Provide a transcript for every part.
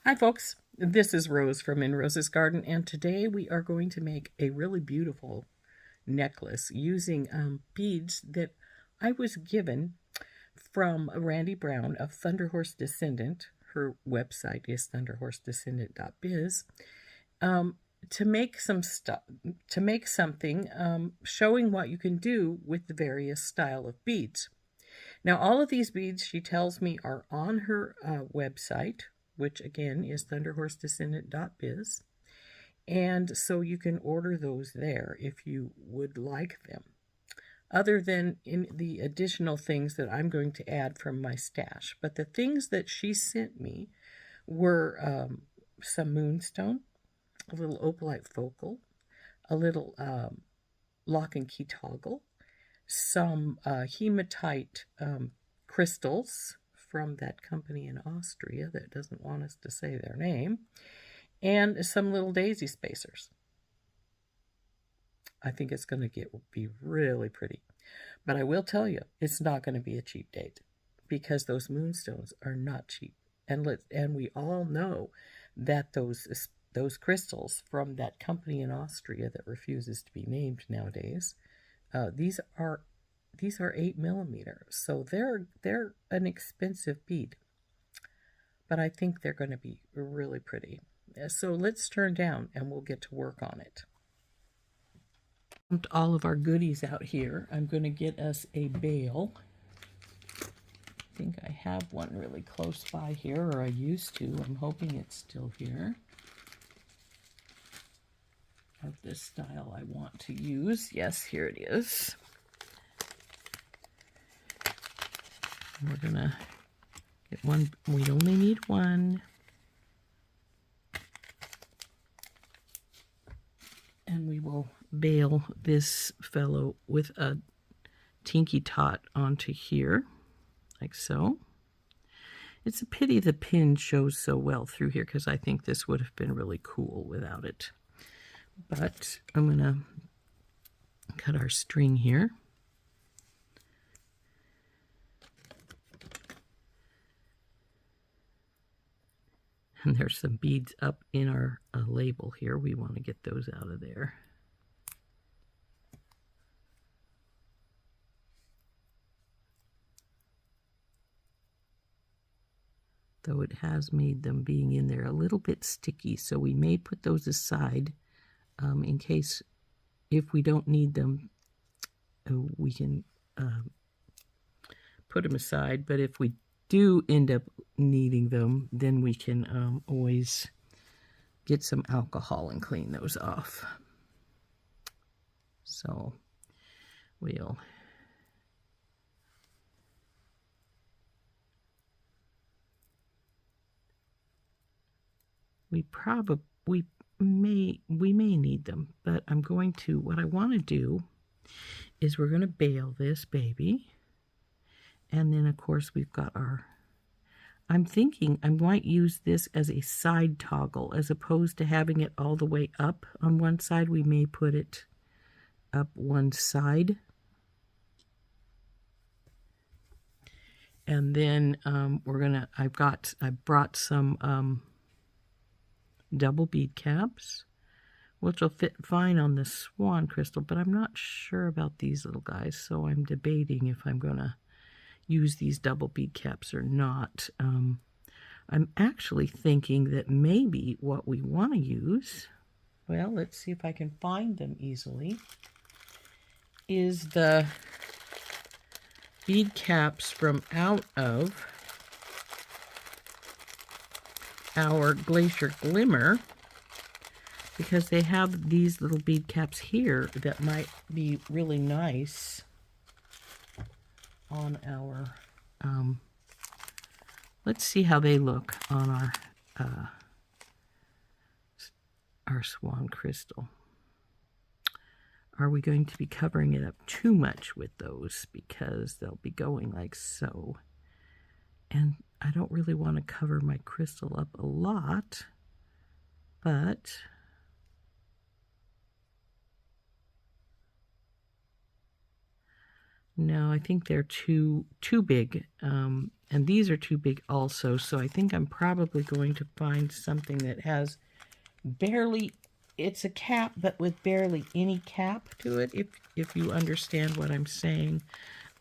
Hi folks, this is Rose from In Rose's Garden, and today we are going to make a really beautiful necklace using beads that I was given from Randy Brown of Thunderhorse Descendant. Her website is thunderhorsedescendant.biz. To make something showing what you can do with the various style of beads. Now, all of these beads, she tells me, are on her website, which again is thunderhorsedescendant.biz. And so you can order those there if you would like them. Other than in the additional things that I'm going to add from my stash. But the things that she sent me were some Moonstone, a little opalite focal, a little lock and key toggle, some hematite crystals from that company in Austria that doesn't want us to say their name, and some little daisy spacers. I think it's going to be really pretty. But I will tell you, it's not going to be a cheap date because those moonstones are not cheap. And we all know that those crystals from that company in Austria that refuses to be named nowadays, these are 8mm, so they're an expensive bead, but I think they're going to be really pretty. So let's turn down and we'll get to work on it. Dumped all of our goodies out here. I'm going to get us a bale. I think I have one really close by here, or I used to. I'm hoping it's still here. Of this style I want to use. Yes, here it is. We're gonna get one. We only need one. And we will bale this fellow with a tinky tot onto here, like so. It's a pity the pin shows so well through here because I think this would have been really cool without it. But I'm gonna cut our string here. And there's some beads up in our label here. We want to get those out of there. Though it has made them being in there a little bit sticky, so we may put those aside in case, if we don't need them, we can put them aside. But if we do end up needing them, then we can always get some alcohol and clean those off. So we may need them, but I'm going to, what I want to do is we're going to bale this baby. And then, of course, we've got our, I'm thinking I might use this as a side toggle as opposed to having it all the way up on one side. We may put it up one side. And then I brought some double bead caps, which will fit fine on the swan crystal, but I'm not sure about these little guys, so I'm debating if I'm going to use these double bead caps or not. I'm actually thinking that maybe what we want to use, well, let's see if I can find them easily, is the bead caps from out of our Glacier Glimmer, because they have these little bead caps here that might be really nice on our, let's see how they look on our swan crystal. Are we going to be covering it up too much with those, because they'll be going like so? And I don't really want to cover my crystal up a lot, but No, I think they're too big. And these are too big also. So I think I'm probably going to find something that has barely, it's a cap, but with barely any cap to it, if you understand what I'm saying.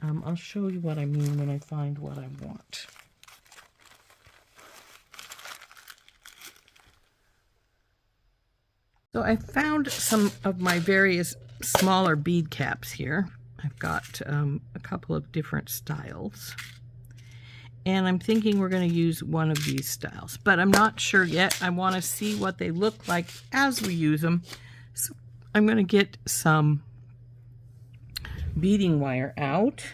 I'll show you what I mean when I find what I want. So I found some of my various smaller bead caps here. I've got a couple of different styles. And I'm thinking we're going to use one of these styles, but I'm not sure yet. I want to see what they look like as we use them. So I'm going to get some beading wire out.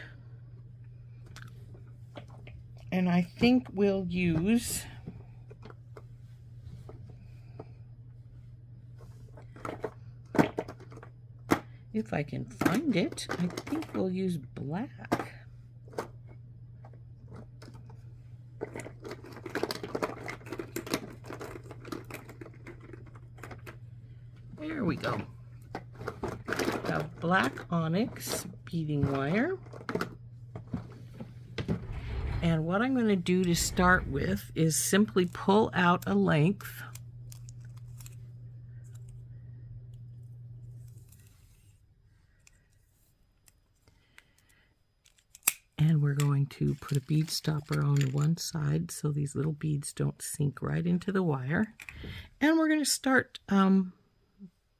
And I think we'll use if I can find it, I think we'll use black. There we go. Got black onyx beading wire. And what I'm going to do to start with is simply pull out a length. And we're going to put a bead stopper on one side so these little beads don't sink right into the wire. And we're going to start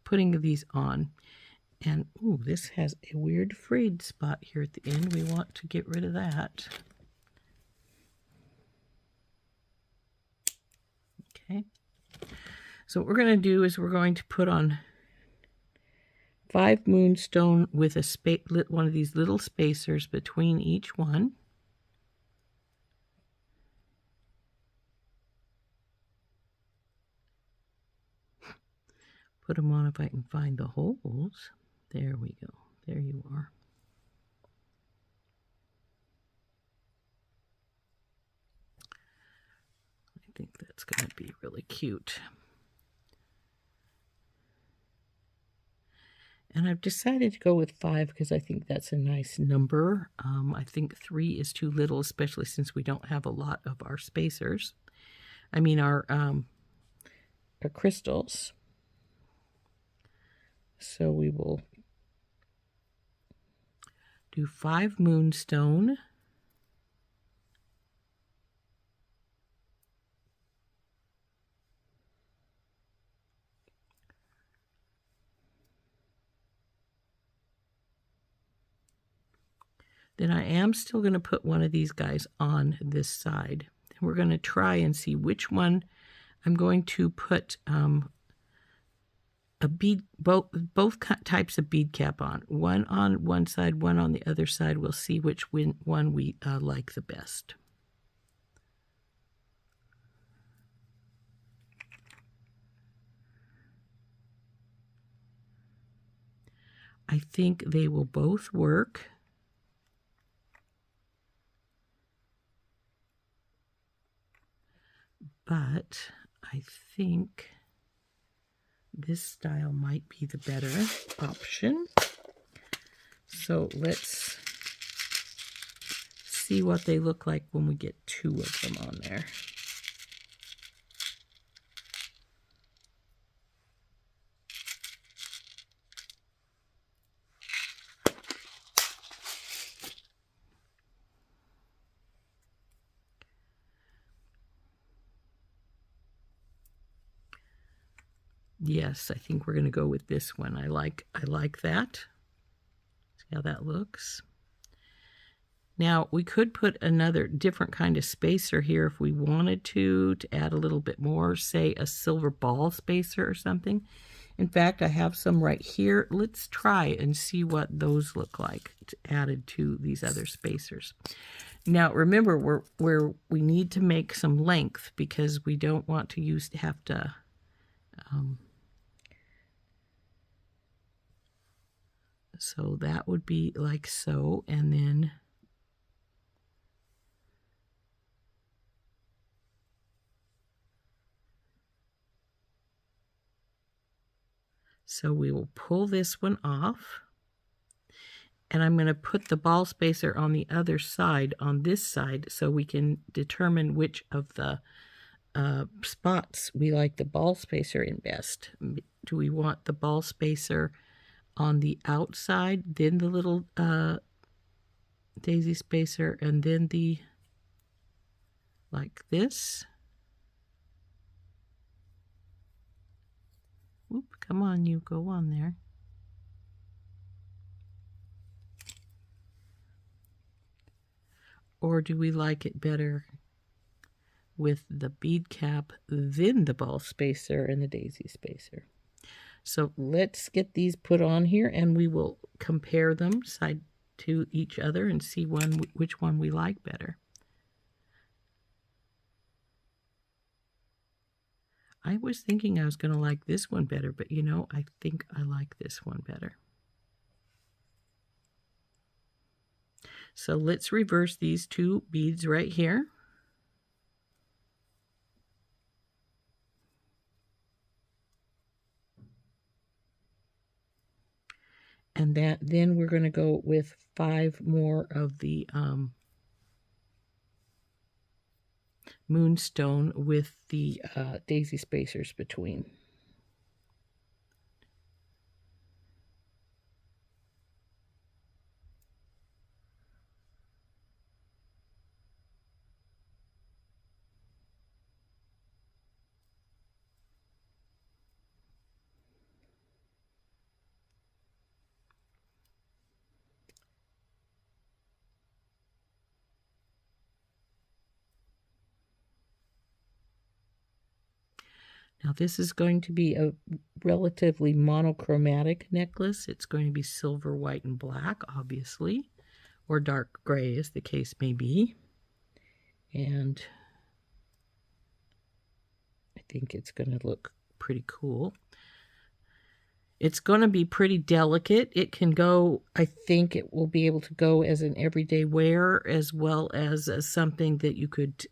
putting these on. And ooh, this has a weird frayed spot here at the end. We want to get rid of that. Okay. So what we're going to do is we're going to put on 5 Moonstone with a one of these little spacers between each one. Put them on if I can find the holes. There we go. There you are. I think that's going to be really cute. And I've decided to go with 5 because I think that's a nice number. I think 3 is too little, especially since we don't have a lot of our spacers. I mean our crystals. So we will do 5 Moonstone. Then I am still going to put one of these guys on this side. And we're going to try and see which one I'm going to put a bead, both types of bead cap on. One on one side, one on the other side. We'll see which one we like the best. I think they will both work. But I think this style might be the better option. So let's see what they look like when we get 2 of them on there. Yes, I think we're going to go with this one. I like that. See how that looks. Now, we could put another different kind of spacer here if we wanted to add a little bit more, say a silver ball spacer or something. In fact, I have some right here. Let's try and see what those look like added to these other spacers. Now, remember, we need to make some length because we don't want to have to so that would be like so, and then so we will pull this one off, And I'm going to put the ball spacer on the other side, on this side, so we can determine which of the spots we like the ball spacer in best. Do we want the ball spacer on the outside, then the little daisy spacer, and then the, like this? Oop, come on, you go on there. Or do we like it better with the bead cap, then the ball spacer and the daisy spacer? So let's get these put on here, and we will compare them side to each other and see which one we like better. I was thinking I was going to like this one better, but you know, I think I like this one better. So let's reverse these two beads right here. And then we're going to go with 5 more of the Moonstone with the daisy spacers between. Now this is going to be a relatively monochromatic necklace. It's going to be silver, white, and black, obviously, or dark gray as the case may be. And I think it's going to look pretty cool. It's going to be pretty delicate. It can go, I think it will be able to go as an everyday wear, as well as something that you could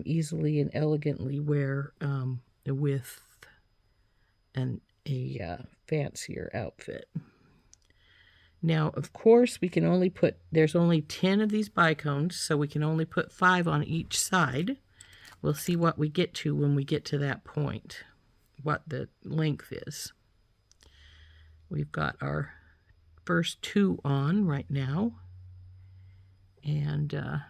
easily and elegantly wear with a fancier outfit. Now, of course, we can only put, there's only 10 of these bicones, so we can only put 5 on each side. We'll see what we get to when we get to that point, what the length is. We've got our first 2 on right now, and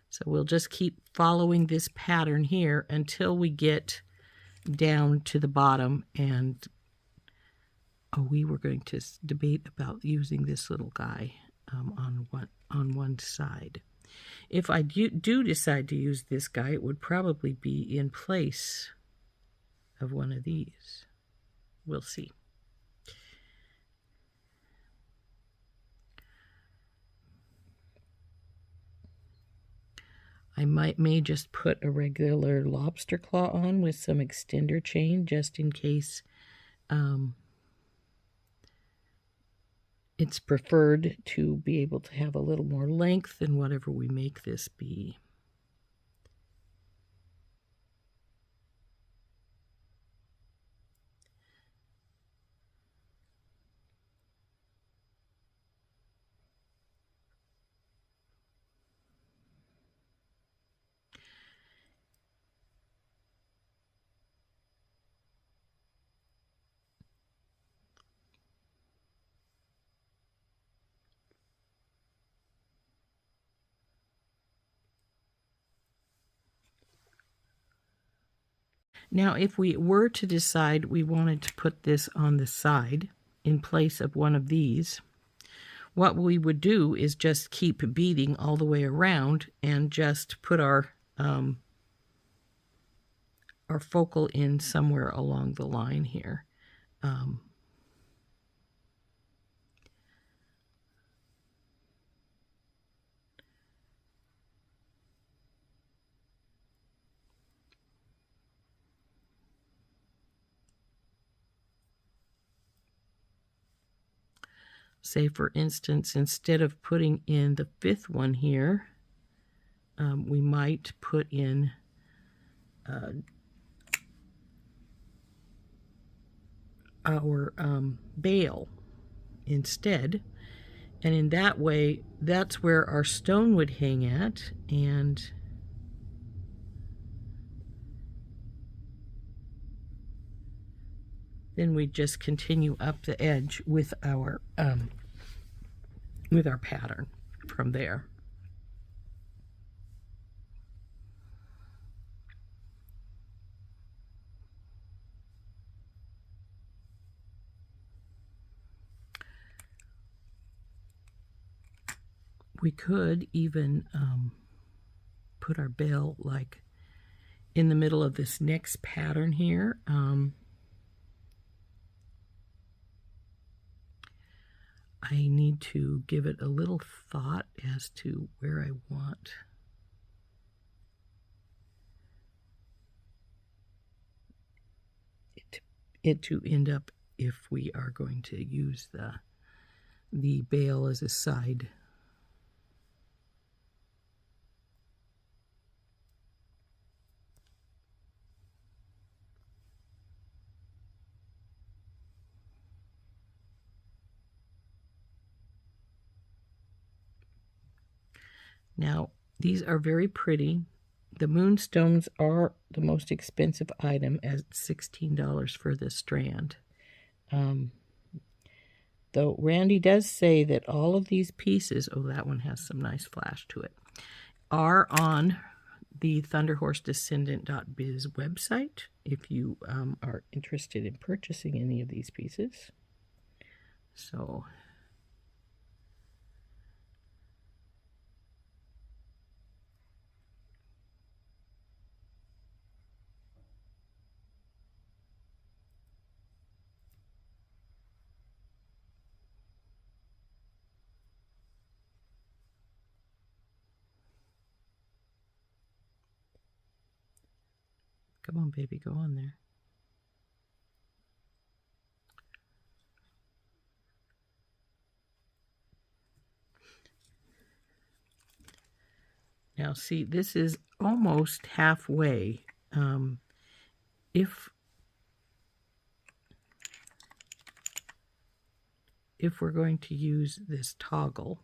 so we'll just keep following this pattern here until we get down to the bottom. And we were going to debate about using this little guy on one side. If I do decide to use this guy, it would probably be in place of one of these. We'll see. I may just put a regular lobster claw on with some extender chain, just in case it's preferred to be able to have a little more length than whatever we make this be. Now, if we were to decide we wanted to put this on the side in place of one of these, what we would do is just keep beading all the way around and just put our focal in somewhere along the line here. Say, for instance, instead of putting in the 5th one here, we might put in our bail instead. And in that way, that's where our stone would hang at. And then we just continue up the edge with our pattern from there. We could even put our bail like in the middle of this next pattern here. I need to give it a little thought as to where I want it to end up if we are going to use the bail as a side. Now, these are very pretty. The Moonstones are the most expensive item at $16 for this strand. Though Randy does say that all of these pieces, oh, that one has some nice flash to it, are on the thunderhorsedescendant.biz website if you are interested in purchasing any of these pieces. So come on, baby, go on there. Now, see, this is almost halfway. If we're going to use this toggle,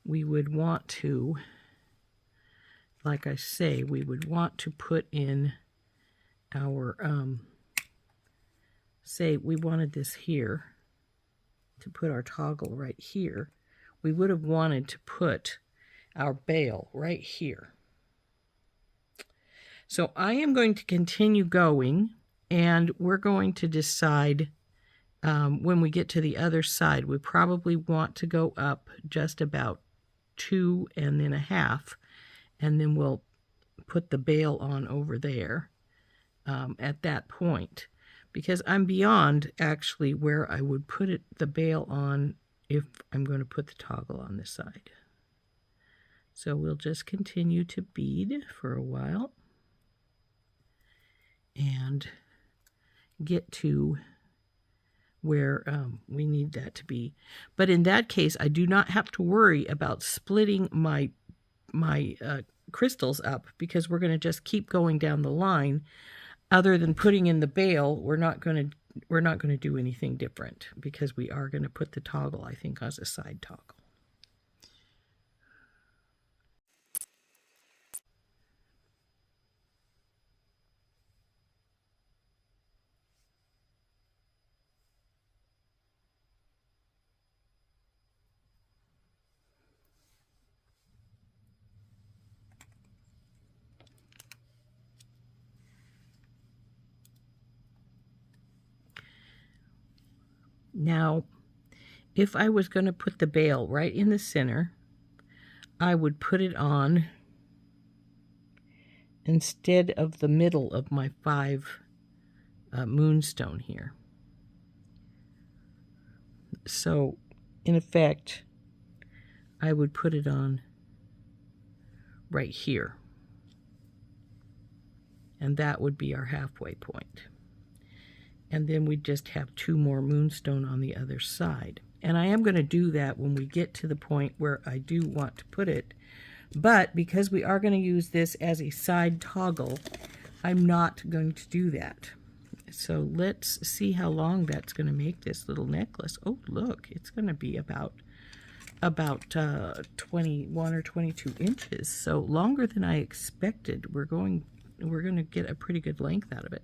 we would want to, like I say, we would want to put in our, say we wanted this here, to put our toggle right here, we would have wanted to put our bail right here. So I am going to continue going, and we're going to decide when we get to the other side, we probably want to go up just about 2.5, and then we'll put the bail on over there at that point, because I'm beyond actually where I would put the bail on if I'm going to put the toggle on this side. So we'll just continue to bead for a while and get to where we need that to be. But in that case, I do not have to worry about splitting my crystals up, because we're going to just keep going down the line. Other than putting in the bail, we're not going to do anything different, because we are going to put the toggle, I think, as a side toggle. Now, if I was going to put the bail right in the center, I would put it on instead of the middle of my 5 Moonstone here. So, in effect, I would put it on right here. And that would be our halfway point. And then we just have 2 more Moonstone on the other side. And I am going to do that when we get to the point where I do want to put it. But because we are going to use this as a side toggle, I'm not going to do that. So let's see how long that's going to make this little necklace. Oh, look, it's going to be about 21 or 22 inches. So longer than I expected. We're going to get a pretty good length out of it.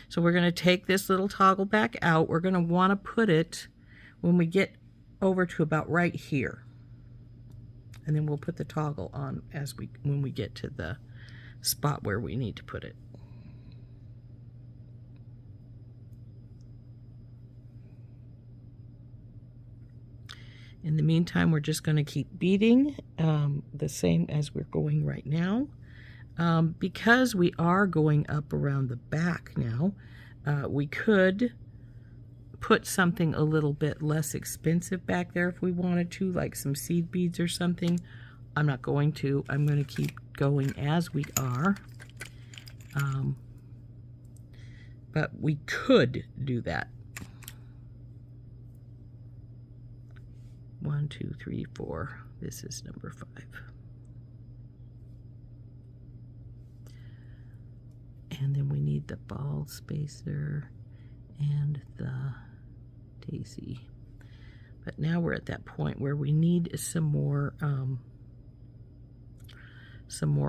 So we're going to take this little toggle back out. We're going to want to put it when we get over to about right here. And then we'll put the toggle on when we get to the spot where we need to put it. In the meantime, we're just going to keep beading the same as we're going right now. Because we are going up around the back now, we could put something a little bit less expensive back there if we wanted to, like some seed beads or something. I'm not going to. I'm going to keep going as we are. But we could do that. 1, 2, 3, 4. This is number 5. And then we need the ball spacer and the daisy. But now we're at that point where we need some more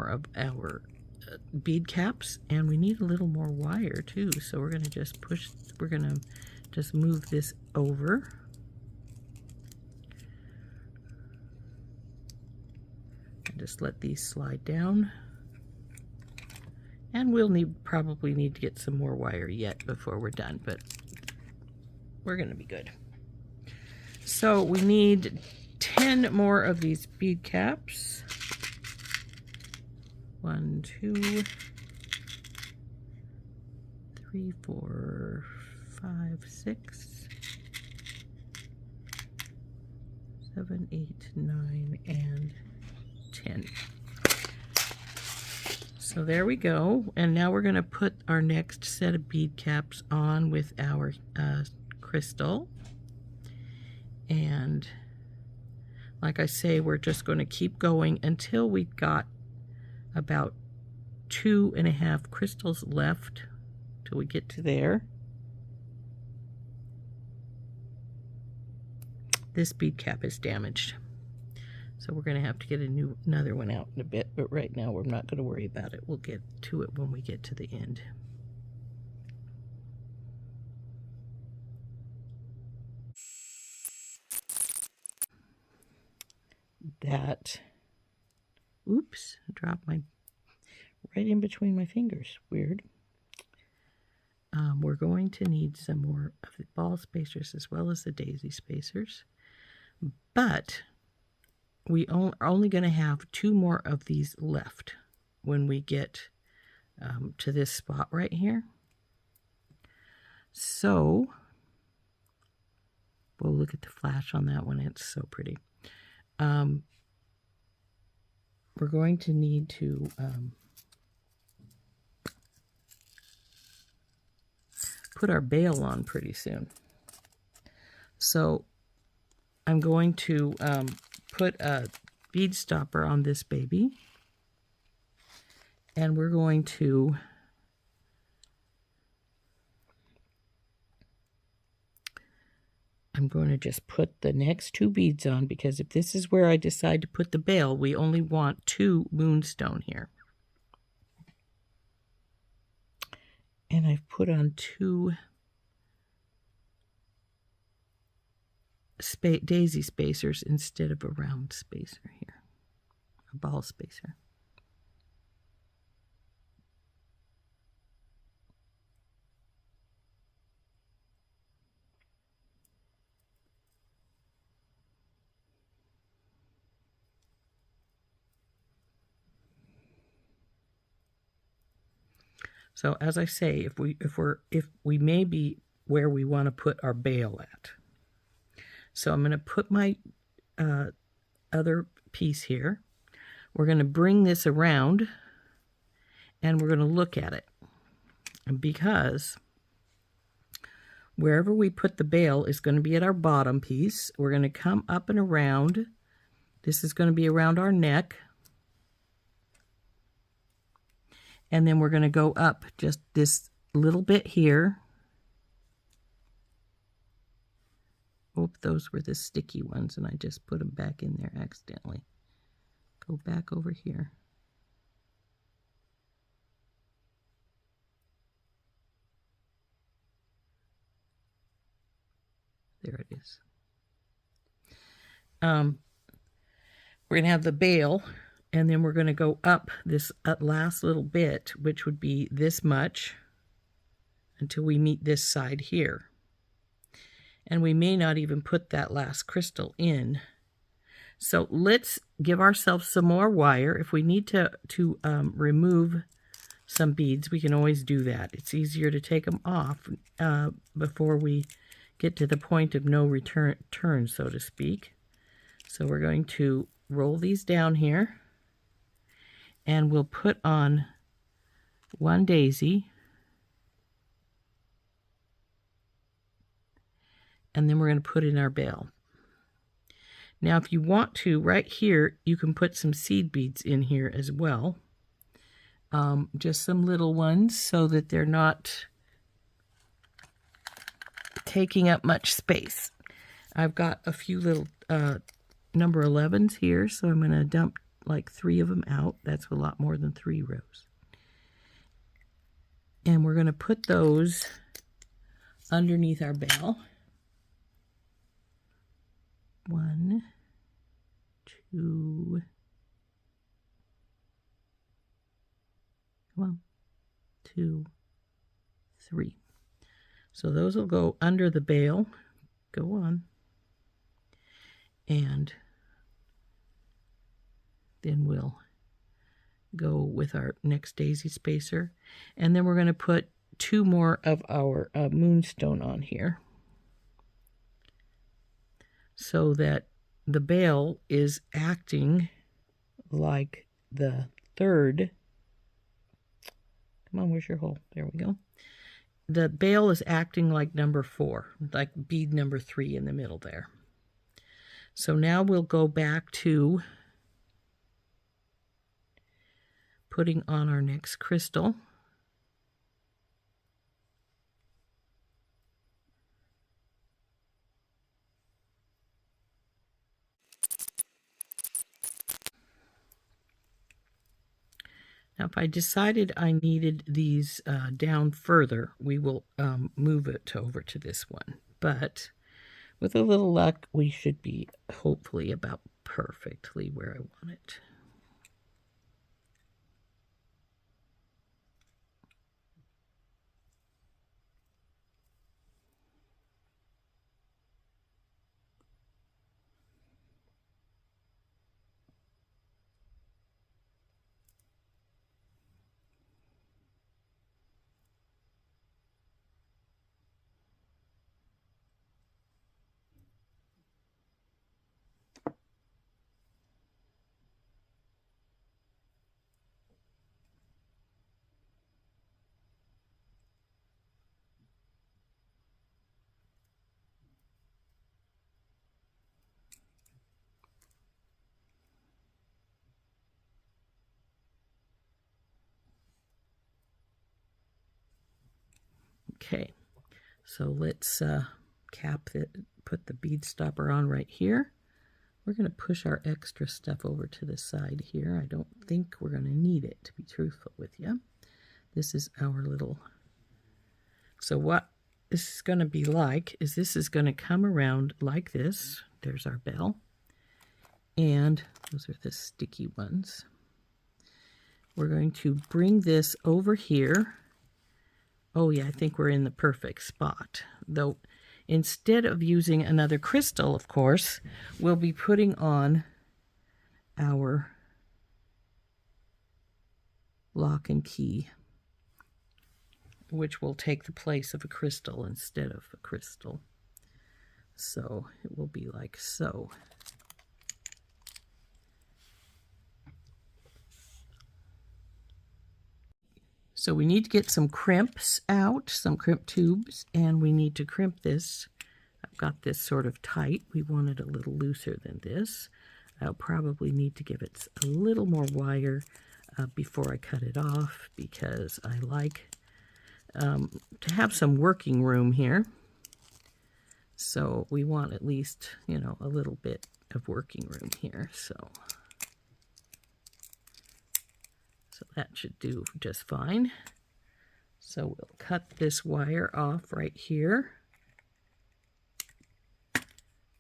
of our bead caps, and we need a little more wire too. So we're going to just move this over. And just let these slide down. And we'll probably need to get some more wire yet before we're done, but we're going to be good. So we need 10 more of these bead caps. 1, 2, 3, 4, 5, 6, 7, 8, 9, and 10. So there we go. And now we're going to put our next set of bead caps on with our crystal. And like I say, we're just going to keep going until we've got about 2.5 crystals left till we get to there. This bead cap is damaged, so we're going to have to get another one out in a bit, but right now we're not going to worry about it. We'll get to it when we get to the end. Oops, I dropped my right in between my fingers. Weird. We're going to need some more of the ball spacers as well as the daisy spacers, but we are only going to have 2 more of these left when we get to this spot right here. So we'll look at the flash on that one. It's so pretty. We're going to need to put our bail on pretty soon. So I'm going to put a bead stopper on this baby, and we're going to I'm going to just put the next 2 beads on, because if this is where I decide to put the bail, we only want 2 moonstone here. And I've put on 2 daisy spacers instead of a round spacer here, a ball spacer. So as I say, if we may be where we want to put our bail at. So I'm going to put my other piece here. We're going to bring this around, and we're going to look at it. And because wherever we put the bail is going to be at our bottom piece, we're going to come up and around. This is going to be around our neck. And then we're going to go up just this little bit here Oh, those were the sticky ones, and I just put them back in there accidentally. Go back over here. There it is. We're going to have the bail, and then we're going to go up this last little bit, which would be this much, until we meet this side here. And we may not even put that last crystal in. So let's give ourselves some more wire. If we need to remove some beads, we can always do that. It's easier to take them off before we get to the point of no return, so to speak. So we're going to roll these down here, and we'll put on one daisy, and then we're going to put in our bail. Now, if you want to, right here, you can put some seed beads in here as well. Just some little ones so that they're not taking up much space. I've got a few little number 11s here, so I'm going to dump like 3 of them out. That's a lot more than 3 rows. And we're going to put those underneath our bail. 1, 2, come on, 2, 3. So those will go under the bail. Go on. And then we'll go with our next daisy spacer. And then we're going to put 2 more of our Moonstone on here, so that the bail is acting like the third. Come on, where's your hole? There we go. The bail is acting like number 4, like bead number 3 in the middle there. So now we'll go back to putting on our next crystal. Now, if I decided I needed these down further, we will move it over to this one. But with a little luck, we should be hopefully about perfectly where I want it. Okay, so let's cap it, put the bead stopper on right here. We're going to push our extra stuff over to the side here. I don't think we're going to need it, to be truthful with you. This is our little... So what this is going to be like is this is going to come around like this. There's our bell. And those are the sticky ones. We're going to bring this over here. Oh yeah, I think we're in the perfect spot. Though instead of using another crystal, of course, we'll be putting on our lock and key, which will take the place of a crystal instead of a crystal. So it will be like so. So we need to get some crimps out, some crimp tubes, and we need to crimp this. I've got this sort of tight. We want it a little looser than this. I'll probably need to give it a little more wire before I cut it off, because I like to have some working room here. So we want at least, you know, a little bit of working room here. So that should do just fine. So we'll cut this wire off right here.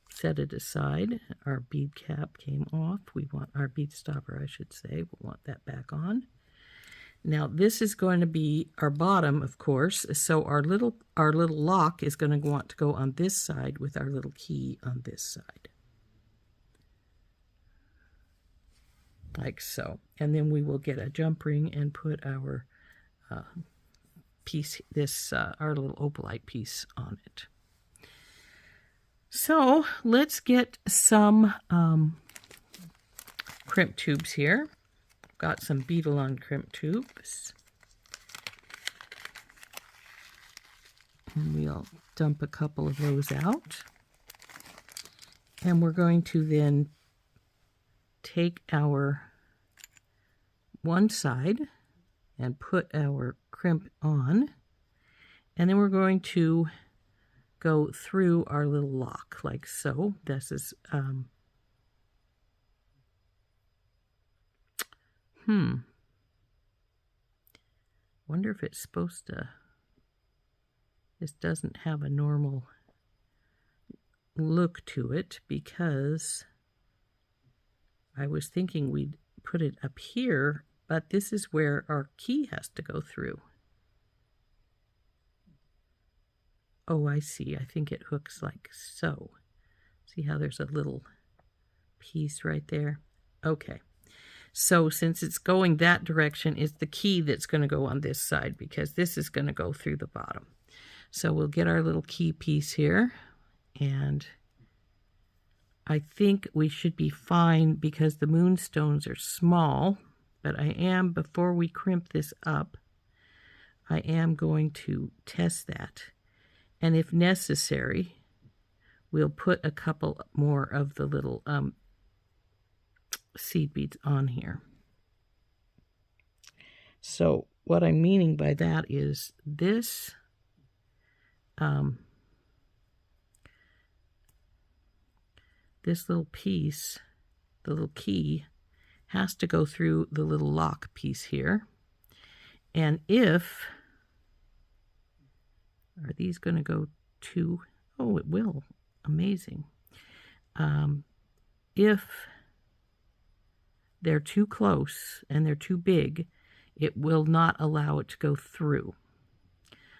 Set it aside. Our bead cap came off. We want our bead stopper, I should say. We'll want that back on. Now this is going to be our bottom, of course. So our little lock is going to want to go on this side with our little key on this side. Like so. And then we will get a jump ring and put our piece, our little opalite piece on it. So let's get some crimp tubes here. Got some beadle-on crimp tubes. And we'll dump a couple of those out. And we're going to then take our one side and put our crimp on. And then we're going to go through our little lock like so. This is wonder if it's supposed to, this doesn't have a normal look to it, because I was thinking we'd put it up here, but this is where our key has to go through. Oh, I see. I think it hooks like so. See how there's a little piece right there? Okay. So since it's going that direction, it's the key that's going to go on this side, because this is going to go through the bottom. So we'll get our little key piece here, and I think we should be fine because the moonstones are small, but I am, before we crimp this up, I am going to test that. And if necessary, we'll put a couple more of the little seed beads on here. So what I'm meaning by that is this this little piece, the little key, has to go through the little lock piece here. And if, are these going to go to, oh, it will, amazing. If they're too close and they're too big, it will not allow it to go through.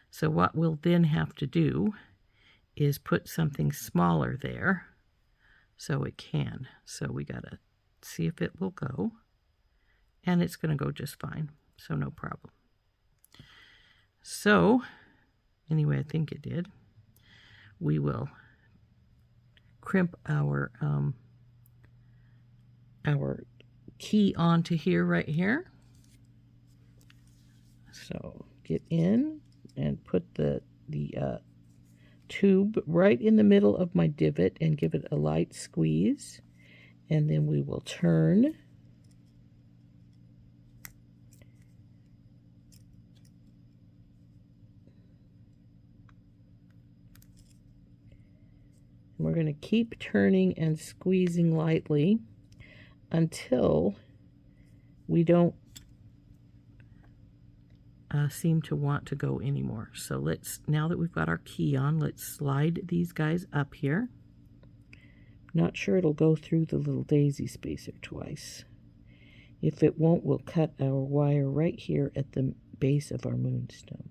So what we'll then have to do is put something smaller there so it can. So we got to see if it will go, and it's going to go just fine, so no problem. So anyway, I think it did. We will crimp our key onto here, right here. So get in and put the tube right in the middle of my divot and give it a light squeeze, and then we will turn. We're going to keep turning and squeezing lightly until we don't seem to want to go anymore. So let's, now that we've got our key on, let's slide these guys up here. Not sure it'll go through the little daisy spacer twice. If it won't, we'll cut our wire right here at the base of our moonstone.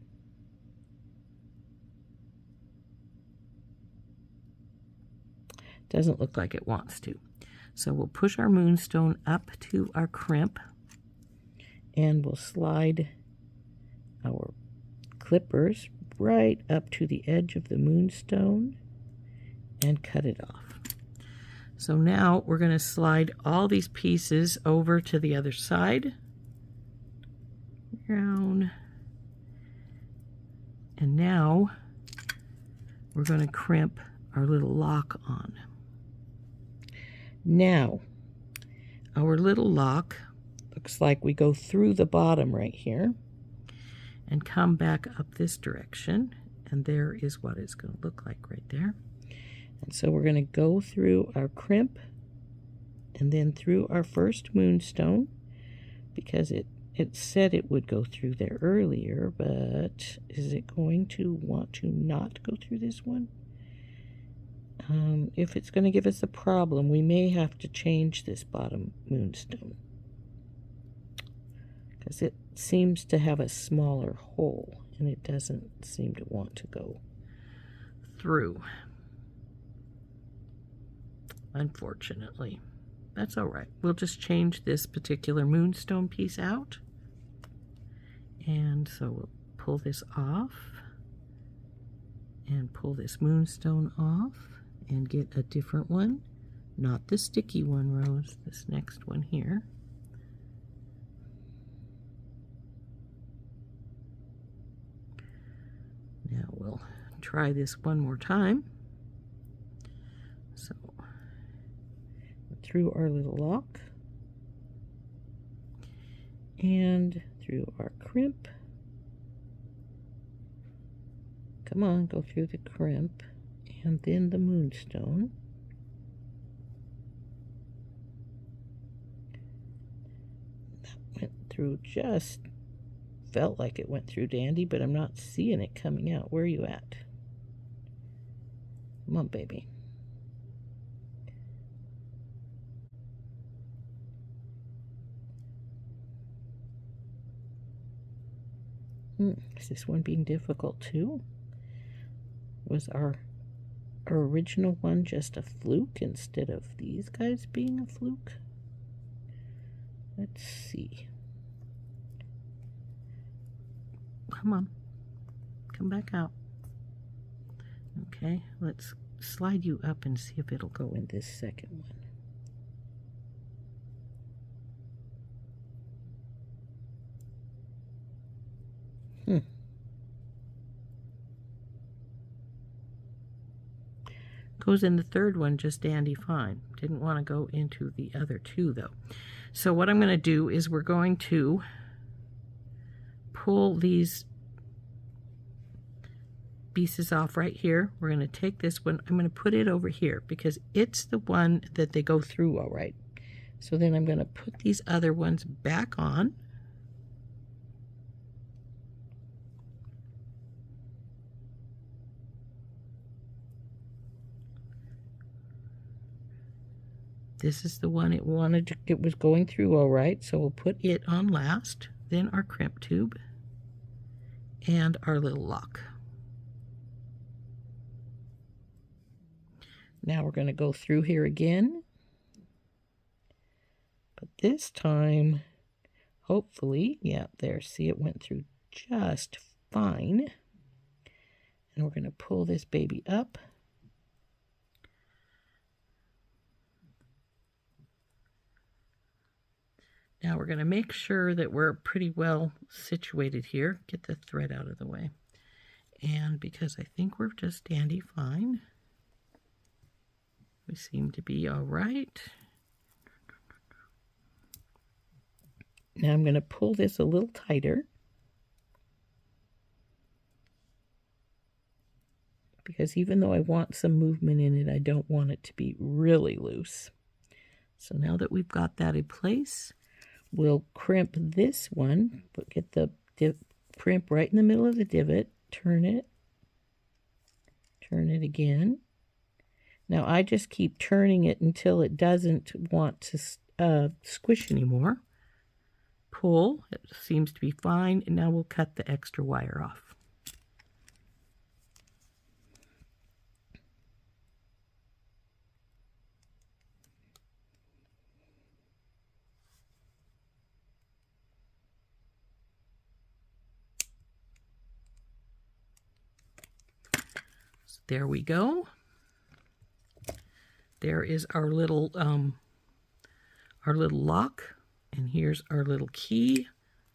Doesn't look like it wants to. So we'll push our moonstone up to our crimp, and we'll slide our clippers right up to the edge of the moonstone and cut it off. So now we're going to slide all these pieces over to the other side. Down. And now we're going to crimp our little lock on. Now, our little lock looks like we go through the bottom right here and come back up this direction, and there is what it's going to look like right there. And so we're going to go through our crimp and then through our first moonstone, because it said it would go through there earlier, but is it going to want to not go through this one? If it's going to give us a problem, we may have to change this bottom moonstone, because it seems to have a smaller hole and it doesn't seem to want to go through, unfortunately. That's all right. We'll just change this particular moonstone piece out. And so we'll pull this off and pull this moonstone off and get a different one. Not the sticky one, Rose, this next one here. Now we'll try this one more time. So through our little lock and through our crimp. Come on, go through the crimp and then the moonstone. That went through, just felt like it went through dandy, but I'm not seeing it coming out. Where are you at? Come on, baby. Is this one being difficult too? Was our original one just a fluke instead of these guys being a fluke? Let's see. Come on. Come back out. Okay, let's slide you up and see if it'll go in this second one. Goes in the third one just dandy fine. Didn't want to go into the other two though. So what I'm going to do is we're going to pull these pieces off right here. We're going to take this one. I'm going to put it over here because it's the one that they go through all right. So then I'm going to put these other ones back on. This is the one it was going through all right, so we'll put it on last, then our crimp tube and our little lock. Now we're going to go through here again, but this time, hopefully, yeah, there, see, it went through just fine. And we're going to pull this baby up. Now we're going to make sure that we're pretty well situated here. Get the thread out of the way. And because I think we're just dandy fine. We seem to be all right. Now I'm going to pull this a little tighter. Because even though I want some movement in it, I don't want it to be really loose. So now that we've got that in place, we'll crimp this one, but get the crimp right in the middle of the divot, turn it again. Now I just keep turning it until it doesn't want to squish anymore. Pull, it seems to be fine, and now we'll cut the extra wire off. There we go. There is our little lock, and here's our little key.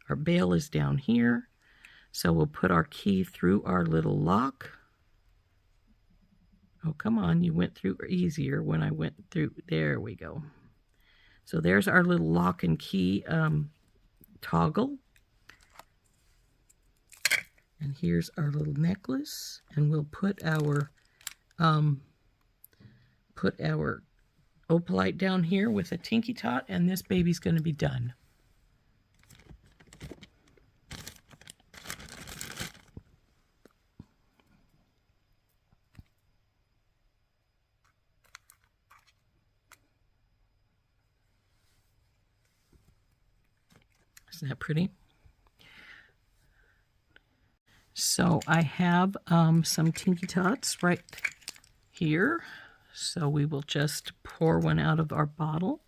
Our bail is down here, so we'll put our key through our little lock. Oh, come on, you went through easier when I went through. There we go. So there's our little lock and key toggle. And here's our little necklace, and we'll put our put our opalite down here with a Tinky Tot, and this baby's going to be done. Isn't that pretty? So I have some Tinky Tots right here. So we will just pour one out of our bottle.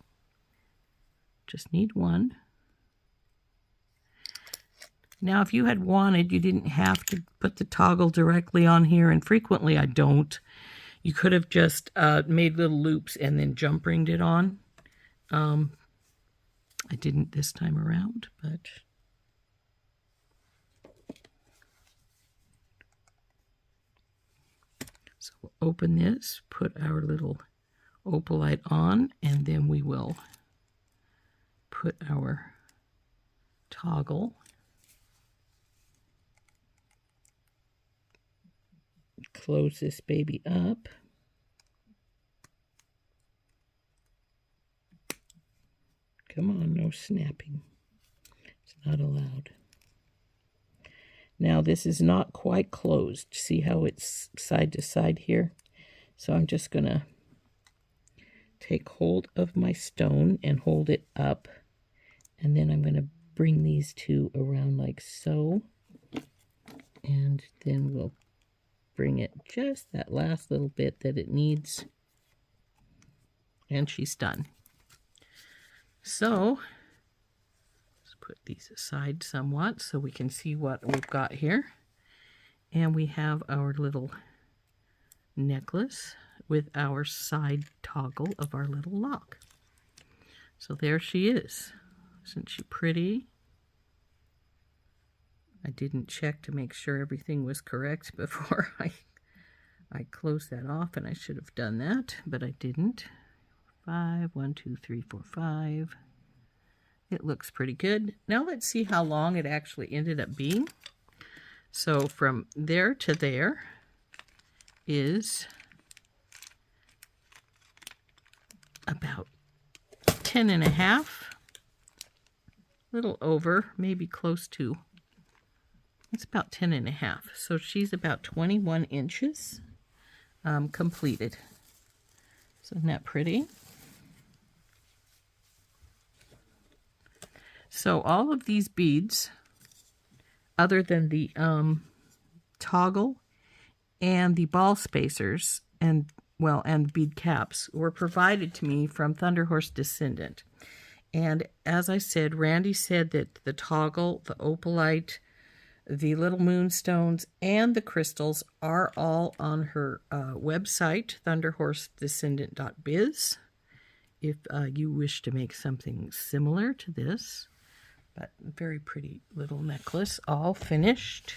Just need one. Now, if you had wanted, you didn't have to put the toggle directly on here, and frequently I don't. You could have just made little loops and then jump ringed it on. I didn't this time around, but... So we'll open this, put our little opalite on, and then we will put our toggle. Close this baby up. Come on, no snapping. It's not allowed. Now this is not quite closed. See how it's side to side here? So I'm just going to take hold of my stone and hold it up. And then I'm going to bring these two around like so. And then we'll bring it just that last little bit that it needs. And she's done. So, let's put these aside somewhat so we can see what we've got here. And we have our little necklace with our side toggle of our little lock. So there she is. Isn't she pretty? I didn't check to make sure everything was correct before I closed that off, and I should have done that, but I didn't. 5, 1, 2, 3, 4, 5. It looks pretty good. Now let's see how long it actually ended up being. So from there to there is about 10 and a half, little over, maybe close to. It's about 10 and a half. So she's about 21 inches completed. So isn't that pretty? So all of these beads, other than the toggle and the ball spacers and bead caps, were provided to me from Thunderhorse Descendant. And as I said, Randy said that the toggle, the opalite, the little moonstones, and the crystals are all on her website, thunderhorsedescendant.biz, if you wish to make something similar to this. But very pretty little necklace, all finished.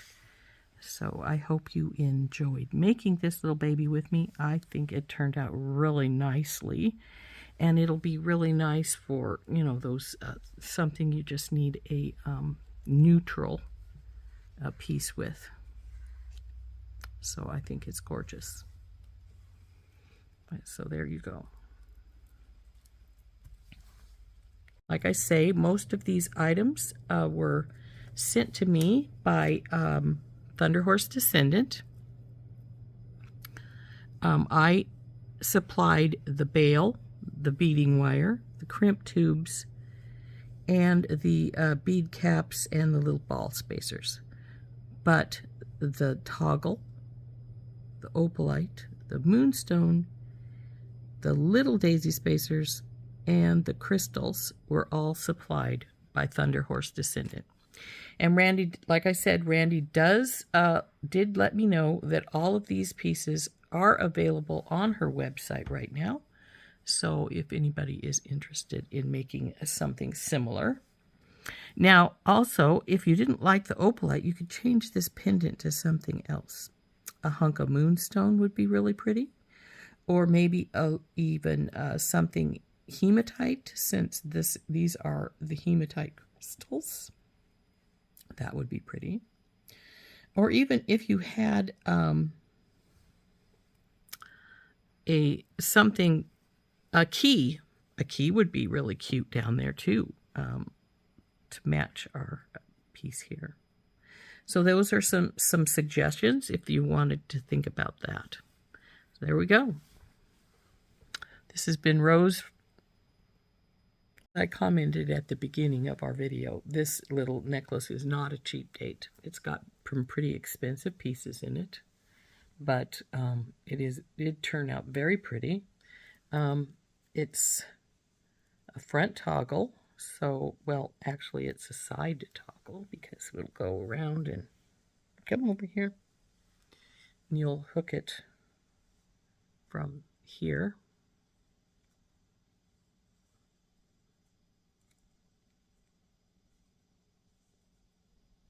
So I hope you enjoyed making this little baby with me. I think it turned out really nicely. And it'll be really nice for, you know, those something you just need a neutral piece with. So I think it's gorgeous. Right, so there you go. Like I say, most of these items were sent to me by Thunderhorse Descendant. I supplied the bail, the beading wire, the crimp tubes, and the bead caps and the little ball spacers. But the toggle, the opalite, the moonstone, the little daisy spacers, and the crystals were all supplied by Thunderhorse Descendant. And Randy, like I said, Randy did let me know that all of these pieces are available on her website right now. So if anybody is interested in making something similar. Now, also, if you didn't like the opalite, you could change this pendant to something else. A hunk of moonstone would be really pretty. Or maybe even something hematite, since these are the hematite crystals. That would be pretty. Or even if you had a key. A key would be really cute down there too, to match our piece here. So those are some suggestions if you wanted to think about that. So there we go. This has been Rose. I commented at the beginning of our video, this little necklace is not a cheap date. It's got some pretty expensive pieces in it, but it did turn out very pretty. It's a front toggle, so, well, actually it's a side toggle because it'll go around and come over here. And you'll hook it from here.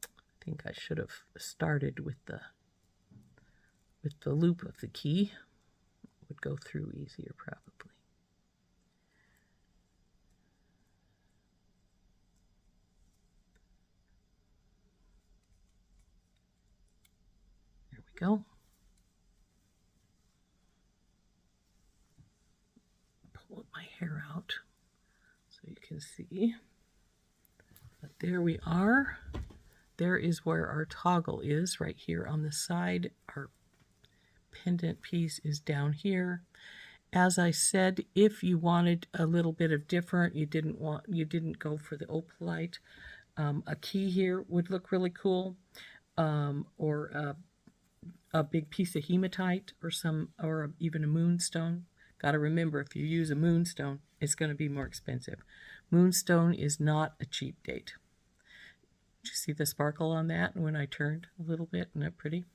I think I should have started with the loop of the key. It would go through easier probably. There we go. Pull my hair out so you can see. But there we are. There is where our toggle is, right here on the side. Our pendant piece is down here. As I said, if you wanted a little bit of different, you didn't go for the opalite, a key here would look really cool, or a big piece of hematite, or even a moonstone. Got to remember, if you use a moonstone, it's going to be more expensive. Moonstone is not a cheap date. Did you see the sparkle on that when I turned a little bit? Isn't that pretty?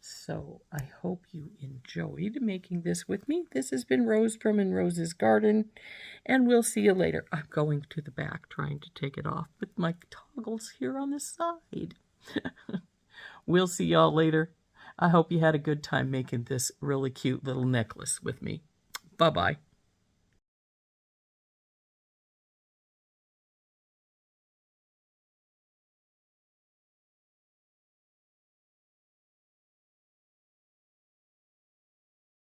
So I hope you enjoyed making this with me. This has been Rose from In Rose's Garden, and we'll see you later. I'm going to the back trying to take it off with my toggles here on the side. We'll see y'all later. I hope you had a good time making this really cute little necklace with me. Bye-bye.